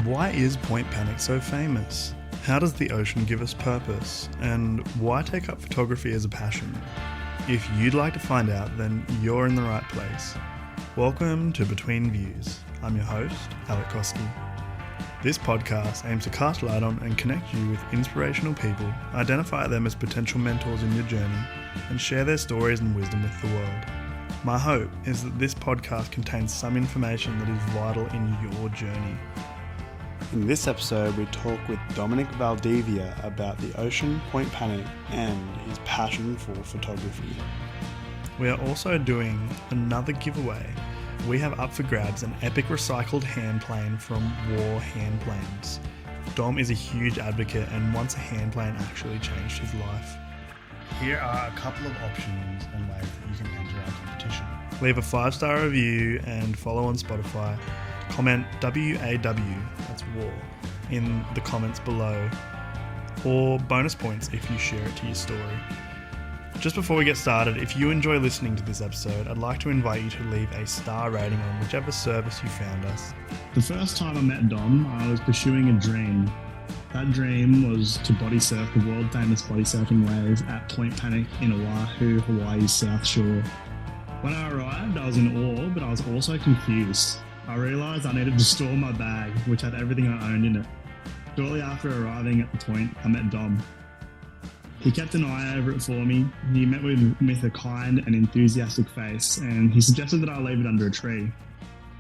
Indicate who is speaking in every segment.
Speaker 1: Why is Point Panic so famous? How does the ocean give us purpose? And why take up photography as a passion? If you'd like to find out, then you're in the right place. Welcome to Between Views. I'm your host, Alec Koski. This podcast aims to cast light on and connect you with inspirational people, identify them as potential mentors in your journey, and share their stories and wisdom with the world. My hope is that this podcast contains some information that is vital in your journey. In this episode, we talk with Dominick Valdivia about the ocean, Point Panic, and his passion for photography. We are also doing another giveaway. We have up for grabs an epic recycled hand plane from War Hand Planes. Dom is a huge advocate and once a hand plane actually changed his life. Here are a couple of options and ways that you can enter our competition. Leave a 5-star review and follow on Spotify. Comment WAW, that's war, in the comments below, or bonus points if you share it to your story. Just before we get started, if you enjoy listening to this episode, I'd like to invite you to leave a star rating on whichever service you found us. The first time I met Dom, I was pursuing a dream. That dream was to body surf the world famous body surfing wave at Point Panic in Oahu, Hawaii's South Shore. When I arrived, I was in awe, but I was also confused. I realised I needed to store my bag, which had everything I owned in it. Shortly after arriving at the point, I met Dom. He kept an eye over it for me. He met with a kind and enthusiastic face, and he suggested that I leave it under a tree.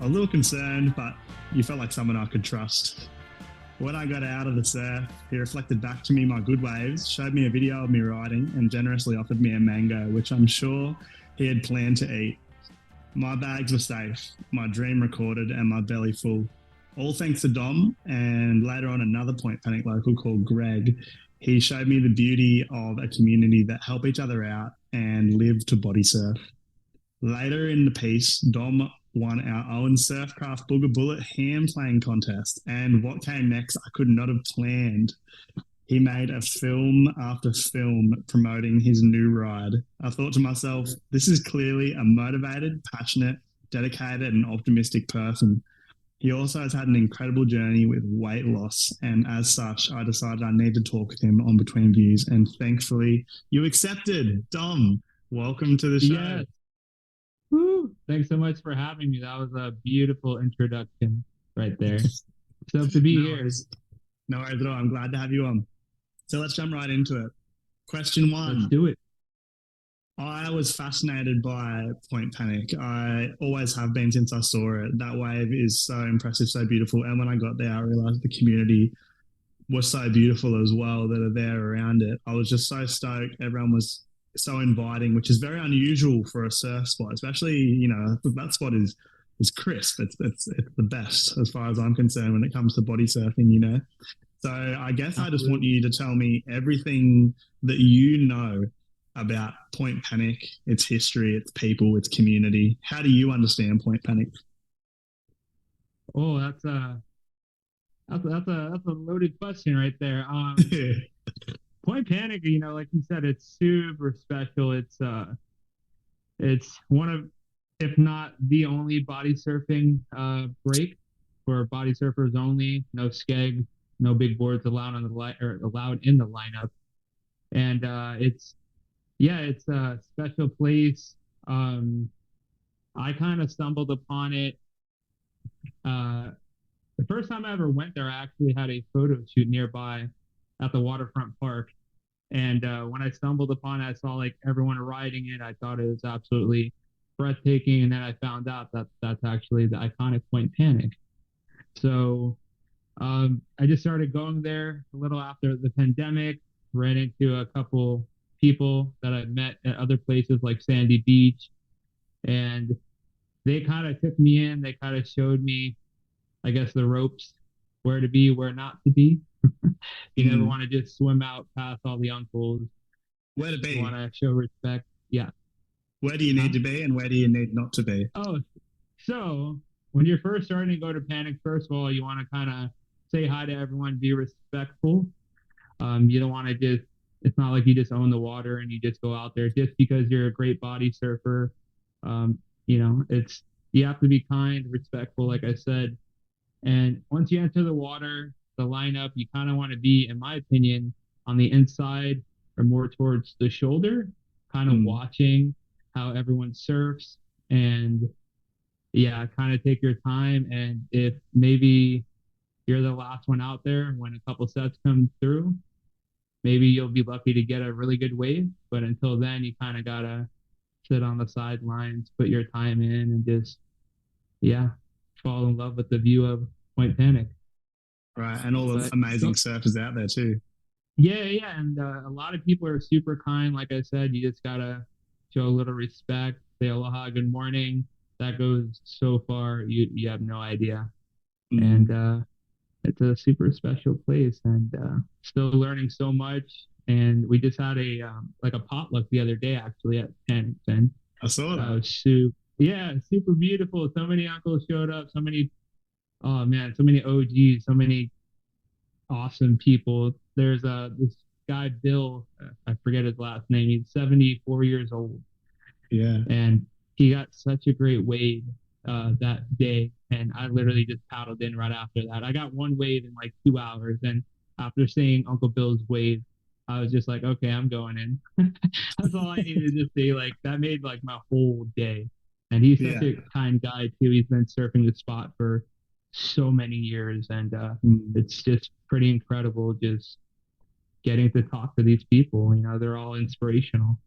Speaker 1: I was a little concerned, but you felt like someone I could trust. When I got out of the surf, he reflected back to me my good waves, showed me a video of me riding, and generously offered me a mango, which I'm sure he had planned to eat. My bags were safe, my dream recorded, and my belly full. All thanks to Dom, and later on another Point Panic local called Greg. He showed me the beauty of a community that help each other out and live to body surf. Later in the piece, Dom won our Owen Surfcraft Booger Bullet hand playing contest, and what came next I could not have planned. He made a film after film promoting his new ride. I thought to myself, this is clearly a motivated, passionate, dedicated, and optimistic person. He also has had an incredible journey with weight loss, and as such, I decided I need to talk with him on Between Views, and thankfully, you accepted. Dom, welcome to the show.
Speaker 2: Yes. Woo. Thanks so much for having me. That was a beautiful introduction right there. So to be here.
Speaker 1: No worries at all. I'm glad to have you on. So let's jump right into it. Question one.
Speaker 2: Let's do it.
Speaker 1: I was fascinated by Point Panic. I always have been since I saw it. That wave is so impressive, so beautiful. And when I got there, I realized the community was so beautiful as well that are there around it. I was just so stoked. Everyone was so inviting, which is very unusual for a surf spot, especially, you know, that spot is crisp. It's the best as far as I'm concerned when it comes to body surfing, you know. So I guess I just want you to tell me everything that you know about Point Panic, its history, its people, its community. How do you understand Point Panic?
Speaker 2: Oh, that's a loaded question right there. Point Panic, you know, like you said, it's super special. It's one of, if not the only body surfing break for body surfers only. No skeg, no big boards allowed on the allowed in the lineup, and it's a special place. I kind of stumbled upon it. The first time I ever went there, I actually had a photo shoot nearby at the waterfront park, and when I stumbled upon it, I saw like everyone riding it. I thought it was absolutely breathtaking, and then I found out that that's actually the iconic Point Panic. So I just started going there a little after the pandemic, ran into a couple people that I met at other places like Sandy Beach, and they kind of took me in. They kind of showed me, I guess, the ropes, where to be, where not to be. You never want to just swim out past all the uncles.
Speaker 1: Where to be.
Speaker 2: You want to show respect. Yeah.
Speaker 1: Where do you need to be and where do you need not to be?
Speaker 2: Oh, so when you're first starting to go to Panic, first of all, you want to kind of say hi to everyone, be respectful. You don't want to just, it's not like you just own the water and you just go out there just because you're a great body surfer. You know, you have to be kind, respectful, like I said. And once you enter the water, the lineup, you kind of want to be, in my opinion, on the inside or more towards the shoulder, kind of
Speaker 1: Mm.
Speaker 2: watching how everyone surfs. And yeah, kind of take your time. And if maybe you're the last one out there when a couple sets come through, maybe you'll be lucky to get a really good wave. But until then, you kind of gotta sit on the sidelines, put your time in, and just yeah, fall in love with the view of Point Panic.
Speaker 1: Right, and all the
Speaker 2: But
Speaker 1: amazing surfers out there too.
Speaker 2: yeah, yeah, and a lot of people are super kind. Like I said, you just gotta show a little respect, say aloha, good morning. That goes so far, you have no idea. And
Speaker 1: Mm.
Speaker 2: it's a super special place, and still learning so much. And we just had a like a potluck the other day actually at Panic, and
Speaker 1: I saw that.
Speaker 2: yeah, super beautiful. So many uncles showed up, so many oh man, so many OGs, so many awesome people. There's this guy Bill, I forget his last name. He's 74 years old,
Speaker 1: Yeah.
Speaker 2: and he got such a great wave that day, and I literally just paddled in right after that. I got one wave in like 2 hours, and after seeing Uncle Bill's wave, I was just like, okay, I'm going in. That's all I needed to see. Like that made like my whole day. And he's such
Speaker 1: Yeah.
Speaker 2: a kind guy too. He's been surfing the spot for so many years, and
Speaker 1: Mm.
Speaker 2: it's just pretty incredible just getting to talk to these people. You know, they're all inspirational.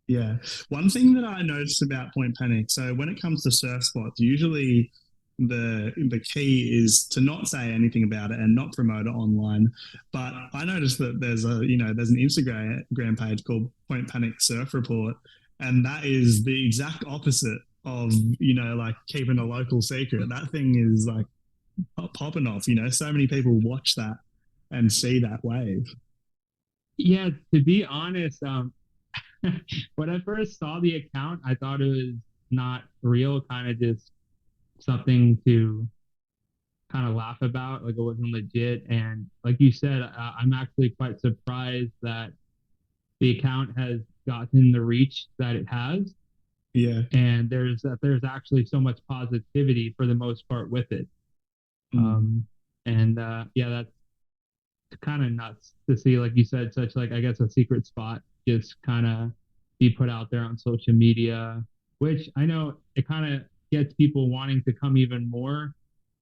Speaker 1: Yeah. One thing that I noticed about Point Panic, so when it comes to surf spots, usually the key is to not say anything about it and not promote it online. But I noticed that there's an Instagram page called Point Panic Surf Report, and that is the exact opposite of like keeping a local secret. That thing is like popping off. So many people watch that and see that wave.
Speaker 2: Yeah, to be honest, when I first saw the account, I thought it was not real, kind of just something to kind of laugh about, like it wasn't legit. And like you said, I'm actually quite surprised that the account has gotten the reach that it has,
Speaker 1: Yeah.
Speaker 2: and there's actually so much positivity for the most part with it.
Speaker 1: Mm.
Speaker 2: Um, and yeah, that's kind of nuts to see, like you said, such like I guess a secret spot just kind of be put out there on social media, which I know it kind of gets people wanting to come even more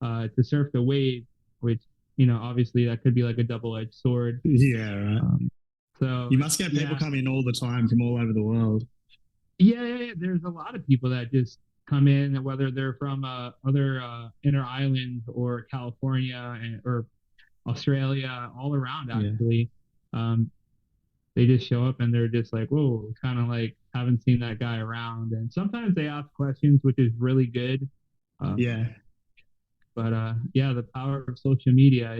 Speaker 2: to surf the wave, which obviously that could be like a double-edged sword.
Speaker 1: Yeah, right.
Speaker 2: Um, so
Speaker 1: You must get people
Speaker 2: yeah,
Speaker 1: coming all the time from all over the world.
Speaker 2: yeah, there's a lot of people that just come in, whether they're from other inner islands or California or Australia, all around
Speaker 1: Yeah.
Speaker 2: actually. Um, they just show up and they're just like, whoa, kind of like haven't seen that guy around. And sometimes they ask questions, which is really good. Um,
Speaker 1: Yeah.
Speaker 2: but yeah, the power of social media,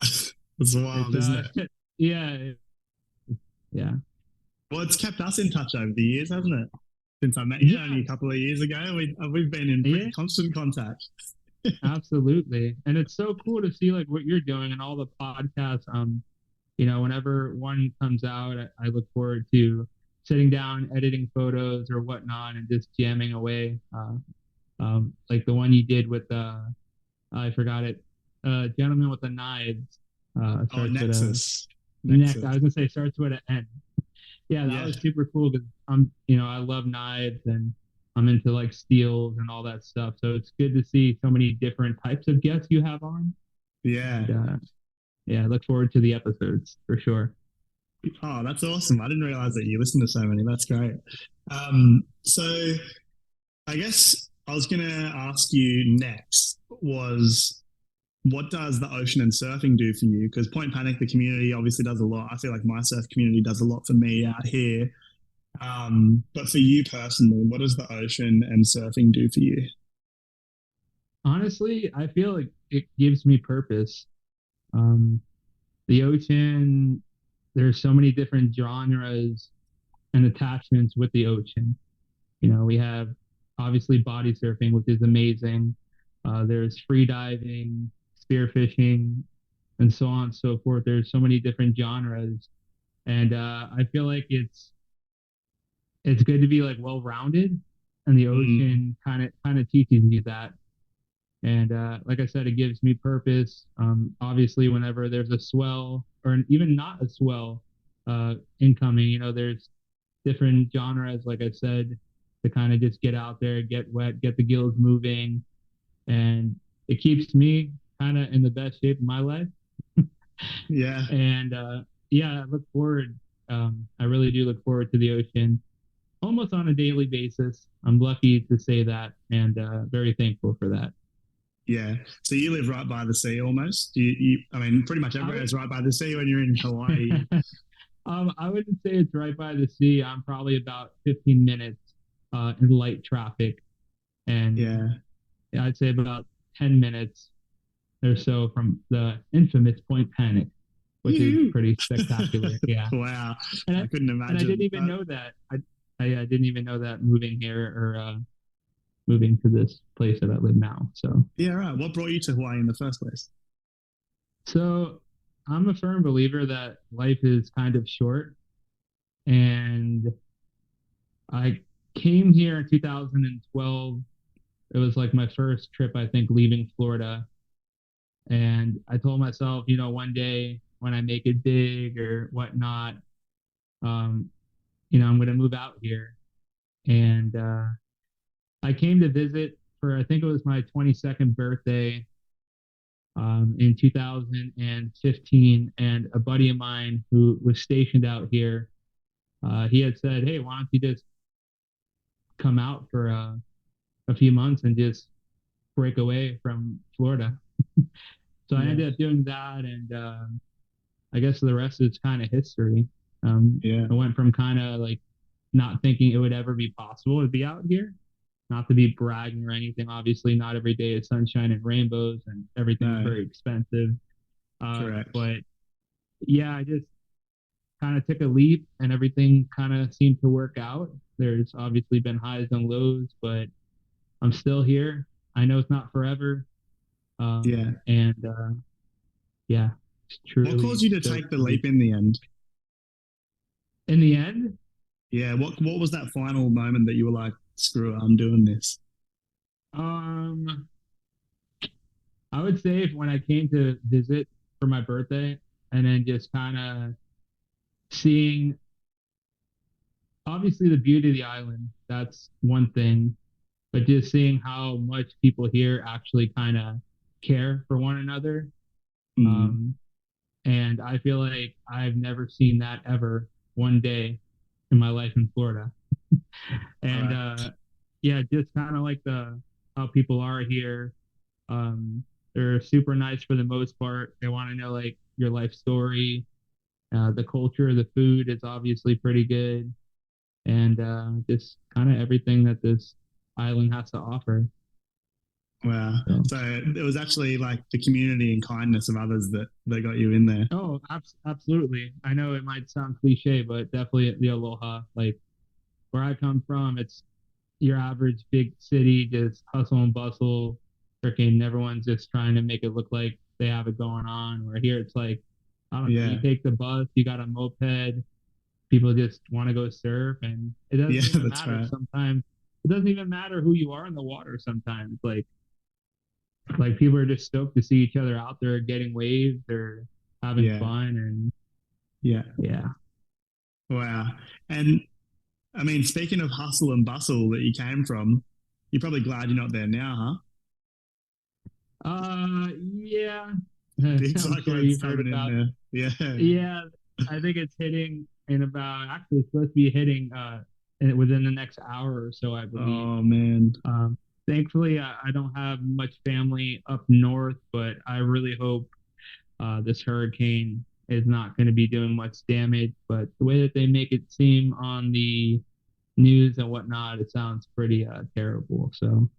Speaker 1: It's
Speaker 2: it's
Speaker 1: wild, isn't it?
Speaker 2: yeah, yeah,
Speaker 1: Well, it's kept us in touch over the years, hasn't it? Since I met you only a
Speaker 2: yes,
Speaker 1: couple of years ago, we've been in
Speaker 2: yeah,
Speaker 1: pretty constant contact.
Speaker 2: absolutely. And it's so cool to see like what you're doing and all the podcasts. Whenever one comes out, I look forward to sitting down, editing photos or whatnot, and just jamming away. Like the one you did with I forgot it, gentleman with the knives.
Speaker 1: Oh,
Speaker 2: Starts with a
Speaker 1: Nexus.
Speaker 2: neck. I
Speaker 1: Nexus.
Speaker 2: was gonna say starts with an N. Yeah, that
Speaker 1: Yeah.
Speaker 2: was super cool because I love knives and I'm into like steels and all that stuff. So it's good to see so many different types of guests you have on.
Speaker 1: Yeah.
Speaker 2: And yeah, I look forward to the episodes for sure.
Speaker 1: Oh, that's awesome. I didn't realize that you listen to so many. That's great. So I guess I was going to ask you next was what does the ocean and surfing do for you? Because Point Panic, the community obviously does a lot. I feel like my surf community does a lot for me out here. But for you personally, what does the ocean and surfing do for you?
Speaker 2: Honestly, I feel like it gives me purpose. Um, the ocean, there's so many different genres and attachments with the ocean. We have obviously body surfing, which is amazing. There's free diving, spearfishing, and so on and so forth. There's so many different genres, and I feel like it's good to be like well rounded, and the
Speaker 1: Mm,
Speaker 2: ocean kind of teaches you that. And like I said, it gives me purpose. Obviously, whenever there's a swell or even not a swell incoming, there's different genres, like I said, to kind of just get out there, get wet, get the gills moving, and it keeps me kind of in the best shape of my life.
Speaker 1: Yeah.
Speaker 2: And yeah, I look forward. I really do look forward to the ocean almost on a daily basis. I'm lucky to say that, and very thankful for that.
Speaker 1: Yeah. So you live right by the sea almost. I mean, pretty much
Speaker 2: I
Speaker 1: everywhere
Speaker 2: would,
Speaker 1: is right by the sea when you're in Hawaii.
Speaker 2: I wouldn't say it's right by the sea. I'm probably about 15 minutes in light traffic, and
Speaker 1: Yeah.
Speaker 2: I'd say about 10 minutes or so from the infamous Point Panic, which is
Speaker 1: Yoo-hoo.
Speaker 2: pretty spectacular. Yeah,
Speaker 1: Wow.
Speaker 2: and
Speaker 1: I couldn't
Speaker 2: I didn't
Speaker 1: imagine.
Speaker 2: even know that. I didn't even know that moving here or moving to this place that I live now.
Speaker 1: Yeah, right. What brought you to Hawaii in the first place?
Speaker 2: So I'm a firm believer that life is kind of short, and I came here in 2012. It was like my first trip, I think, leaving Florida. And I told myself, one day when I make it big or whatnot, um, I'm going to move out here. And I came to visit for, I think it was my 22nd birthday in 2015. And a buddy of mine who was stationed out here, he had said, "Hey, why don't you just come out for a few months and just break away from Florida?" So I
Speaker 1: Yeah.
Speaker 2: ended up doing that, and I guess the rest is kind of history.
Speaker 1: Yeah.
Speaker 2: I went from kind of like not thinking it would ever be possible to be out here, not to be bragging or anything. Obviously, not every day is sunshine and rainbows, and everything's
Speaker 1: No,
Speaker 2: very expensive.
Speaker 1: correct.
Speaker 2: But yeah, I just kind of took a leap, and everything kind of seemed to work out. There's obviously been highs and lows, but I'm still here. I know it's not forever.
Speaker 1: Yeah.
Speaker 2: And yeah, it's
Speaker 1: What caused
Speaker 2: truly
Speaker 1: you to
Speaker 2: stoked
Speaker 1: take the
Speaker 2: to be.
Speaker 1: leap in the end?
Speaker 2: In the end,
Speaker 1: Yeah. What was that final moment that you were like, screw it, I'm doing this?
Speaker 2: um, I would say when I came to visit for my birthday and then just kind of seeing obviously the beauty of the island, that's one thing, but just seeing how much people here actually kind of care for one another.
Speaker 1: Mm.
Speaker 2: Um, and I feel like I've never seen that ever one day in my life in Florida. And
Speaker 1: Right.
Speaker 2: yeah, just kind of like the how people are here. Um, they're super nice for the most part. They want to know like your life story. The culture, the food is obviously pretty good, and just kind of everything that this island has to offer.
Speaker 1: Wow.
Speaker 2: So,
Speaker 1: So it was actually like the community and kindness of others that got you in there.
Speaker 2: oh, absolutely. I know it might sound cliche, but definitely the Aloha. Like where I come from, it's your average big city, just hustle and bustle. Freaking everyone's just trying to make it look like they have it going on. Where here it's like, I don't know, you
Speaker 1: Yeah.
Speaker 2: take the bus, you got a moped, people just want to go surf, and it doesn't
Speaker 1: Yeah,
Speaker 2: even
Speaker 1: that's
Speaker 2: matter
Speaker 1: right.
Speaker 2: sometimes. It doesn't even matter who you are in the water sometimes. Like people are just stoked to see each other out there getting waves or having
Speaker 1: Yeah.
Speaker 2: fun and
Speaker 1: Yeah.
Speaker 2: yeah.
Speaker 1: Wow. And I mean, speaking of hustle and bustle that you came from, you're probably glad you're not there now,
Speaker 2: Yeah.
Speaker 1: huh? Big
Speaker 2: I'm sure
Speaker 1: cyclone's
Speaker 2: you've heard
Speaker 1: coming in
Speaker 2: about.
Speaker 1: there. Yeah.
Speaker 2: Yeah, I think it's hitting in about actually it's supposed to be hitting within the next hour or so, I believe.
Speaker 1: Oh man.
Speaker 2: Thankfully, I don't have much family up north, but I really hope this hurricane is not going to be doing much damage. But the way that they make it seem on the news and whatnot, it sounds pretty terrible. So,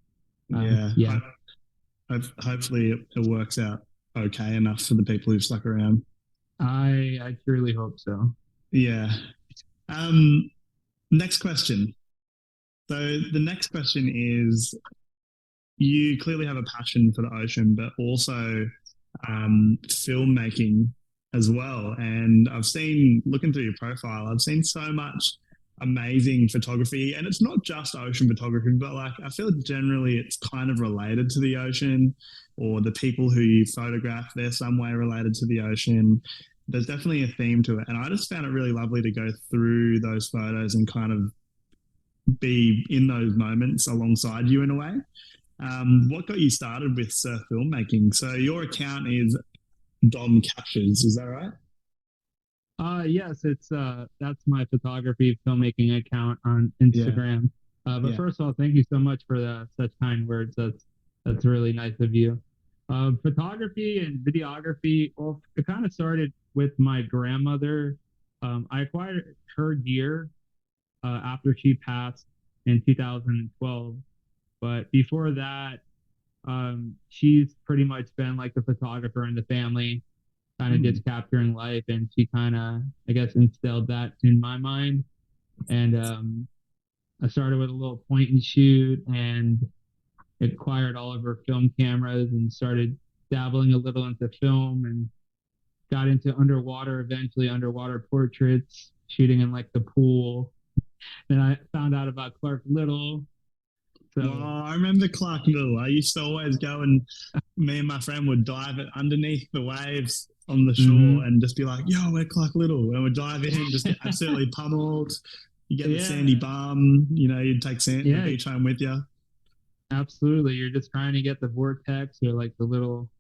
Speaker 1: Yeah.
Speaker 2: yeah,
Speaker 1: Hopefully it works out okay enough for the people who've stuck around.
Speaker 2: I truly hope so.
Speaker 1: Yeah. Um, Next question. So the next question is you clearly have a passion for the ocean, but also filmmaking as well. And I've seen, looking through your profile, I've seen so much amazing photography, and it's not just ocean photography, but like I feel generally it's kind of related to the ocean, or the people who you photograph, they're some way related to the ocean. There's definitely a theme to it, and I just found it really lovely to go through those photos and kind of be in those moments alongside you in a way. What got you started with surf filmmaking? So your account is Dom Captures, is that right?
Speaker 2: Yes, it's that's my photography filmmaking account on
Speaker 1: Yeah,
Speaker 2: Instagram. But
Speaker 1: yeah.
Speaker 2: first of all, thank you so much for such kind words. That's really nice of you. Photography and videography, well, it kind of started with my grandmother. I acquired her gear after she passed in 2012. But before that, she's pretty much been like the photographer in the family, kind of
Speaker 1: Hmm.
Speaker 2: just capturing life, and she kind of, I guess, instilled that in my mind. And I started with a little point and shoot, and acquired all of her film cameras, and started dabbling a little into film, and got into underwater, eventually underwater portraits, shooting in like the pool. Then I found out about Clark Little.
Speaker 1: Well,
Speaker 2: So,
Speaker 1: I remember Clark Little. I used to always go and me and my friend would dive it underneath the waves on the shore
Speaker 2: mhm.
Speaker 1: and just be like, yo, we're Clark Little. And we'd dive in, just get absolutely pummeled. You get the sandy
Speaker 2: Yeah,
Speaker 1: bum, you'd take the
Speaker 2: yeah,
Speaker 1: beach home with you.
Speaker 2: absolutely. You're just trying to get the vortex or like the little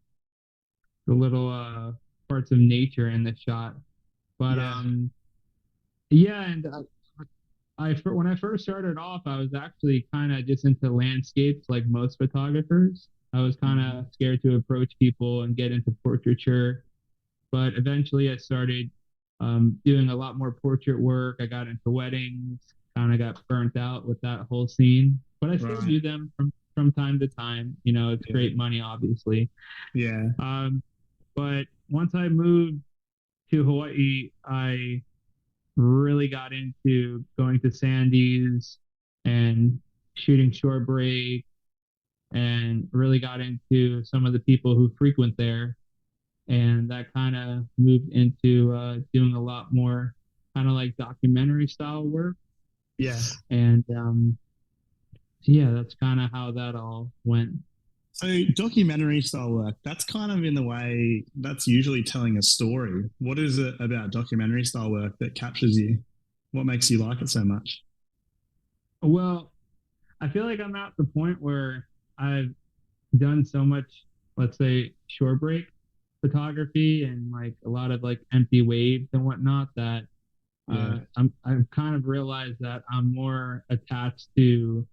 Speaker 2: parts of nature in the shot. But
Speaker 1: Yeah.
Speaker 2: yeah, and when I first started off, I was actually kind of just into landscapes, like most photographers. I was kind
Speaker 1: Mhm.
Speaker 2: of scared to approach people and get into portraiture, but eventually I started doing a lot more portrait work. I got into weddings, kind of got burnt out with that whole scene, but I still
Speaker 1: Right.
Speaker 2: do them from time to time. You know, it's
Speaker 1: Yeah.
Speaker 2: great money, obviously.
Speaker 1: Yeah.
Speaker 2: Um, but once I moved to Hawaii, I really got into going to Sandy's and shooting shore break, and really got into some of the people who frequent there. And that kind of moved into doing a lot more kind of like documentary style work.
Speaker 1: Yeah.
Speaker 2: And yeah, that's kind of how that all went.
Speaker 1: So documentary style work, that's kind of in the way that's usually telling a story. What is it about documentary style work that captures you? What makes you like it so much?
Speaker 2: Well, I feel like I'm at the point where I've done so much, let's say, shore break photography and like a lot of like empty waves and whatnot, that
Speaker 1: Yeah.
Speaker 2: I've kind of realized that I'm more attached to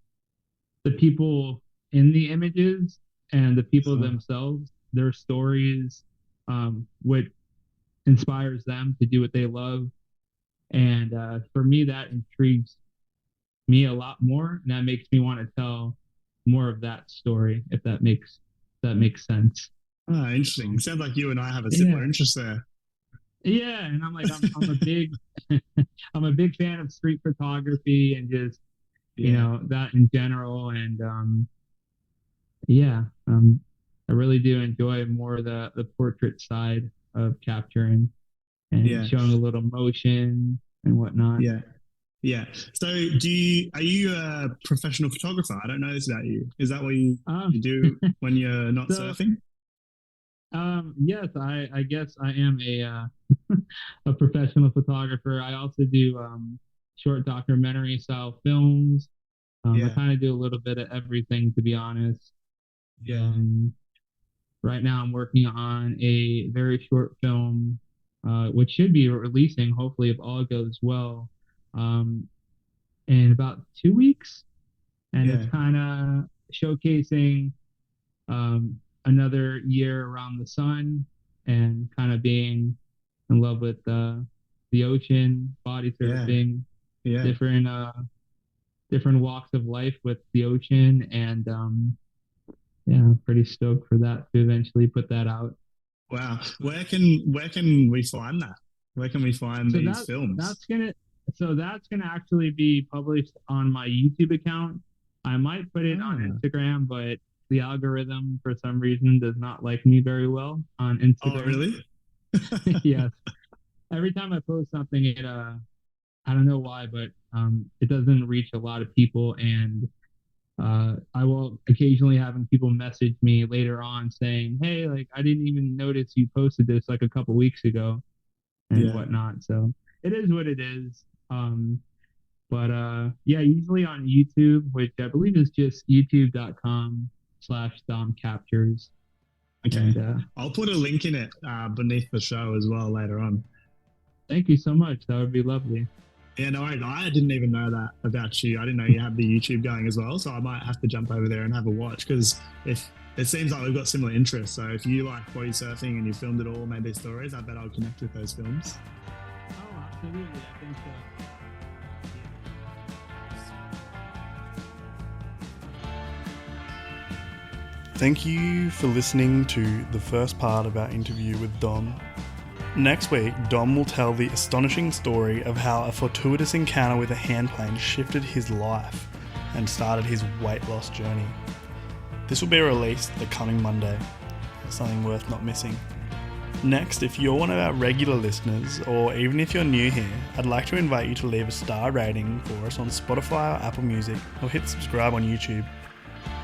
Speaker 2: the people in the images and the people
Speaker 1: Uh,
Speaker 2: themselves, their stories, what inspires them to do what they love. And for me, that intrigues me a lot more, and that makes me want to tell more of that story, if that makes sense.
Speaker 1: Interesting. Sounds like you and I have a similar
Speaker 2: Yeah,
Speaker 1: interest there.
Speaker 2: yeah, and I'm a big I'm a big fan of street photography and just
Speaker 1: Yeah.
Speaker 2: that in general. And yeah, I really do enjoy more the portrait side of capturing and
Speaker 1: Yeah.
Speaker 2: showing a little motion and whatnot.
Speaker 1: Yeah. Yeah. So are you a professional photographer? I don't know this about you. Is that what
Speaker 2: Um,
Speaker 1: you do when you're not
Speaker 2: so
Speaker 1: surfing?
Speaker 2: yes, I guess I am a professional photographer. I also do short documentary style films. I
Speaker 1: Yeah.
Speaker 2: kind of do a little bit of everything, to be honest.
Speaker 1: Yeah.
Speaker 2: Um, right now, I'm working on a very short film, which should be releasing, hopefully, if all goes well, um, in about 2 weeks. And it's
Speaker 1: Yeah.
Speaker 2: kind of showcasing another year around the sun, and kind of being in love with the ocean, body
Speaker 1: Yeah.
Speaker 2: surfing,
Speaker 1: Yeah.
Speaker 2: different different walks of life with the ocean. And yeah, I'm pretty stoked for that to eventually put that out.
Speaker 1: Wow. Where can we find that? Where can we find
Speaker 2: So
Speaker 1: these
Speaker 2: that
Speaker 1: films?
Speaker 2: that's gonna so that's gonna actually be published on my YouTube account. I might put it on
Speaker 1: Ah.
Speaker 2: Instagram, but the algorithm for some reason does not like me very well on
Speaker 1: Oh,
Speaker 2: Instagram.
Speaker 1: really?
Speaker 2: Yes. Every time I post something, I don't know why, but it doesn't reach a lot of people. And I will occasionally having people message me later on saying, "Hey, like I didn't even notice you posted this like a couple weeks ago and
Speaker 3: Yeah.
Speaker 2: whatnot." So it is what it is. But yeah, usually on YouTube, which I believe is just youtube.com/Dom Captures.
Speaker 3: Okay.
Speaker 2: And
Speaker 3: I'll put a link in it beneath the show as well later on.
Speaker 2: thank you so much. That would be lovely.
Speaker 3: Yeah, no, I didn't even know that about you. I didn't know you have the YouTube going as well, so I might have to jump over there and have a watch because if it seems like we've got similar interests. So if you like body surfing and you filmed it all, made these stories, I bet I'll connect with those films.
Speaker 2: Oh, absolutely. I think so.
Speaker 1: Thank you for listening to the first part of our interview with Dom. Next week, Dom will tell the astonishing story of how a fortuitous encounter with a handplane shifted his life and started his weight loss journey. This will be released the coming Monday. Something worth not missing. Next, if you're one of our regular listeners, or even if you're new here, I'd like to invite you to leave a star rating for us on Spotify or Apple Music, or hit subscribe on YouTube.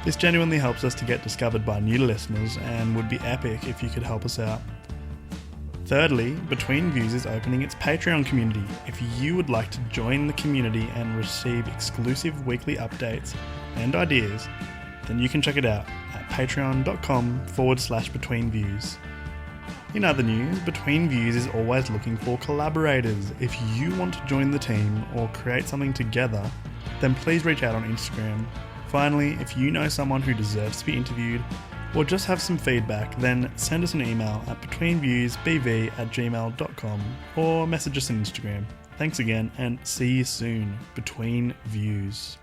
Speaker 1: This genuinely helps us to get discovered by new listeners and would be epic if you could help us out. Thirdly, Between Views is opening its Patreon community. If you would like to join the community and receive exclusive weekly updates and ideas, then you can check it out at patreon.com/betweenviews. In other news, Between Views is always looking for collaborators. If you want to join the team or create something together, then please reach out on Instagram. Finally, if you know someone who deserves to be interviewed or just have some feedback, then send us an email at betweenviewsbv@gmail.com or message us on Instagram. Thanks again and see you soon. Between Views.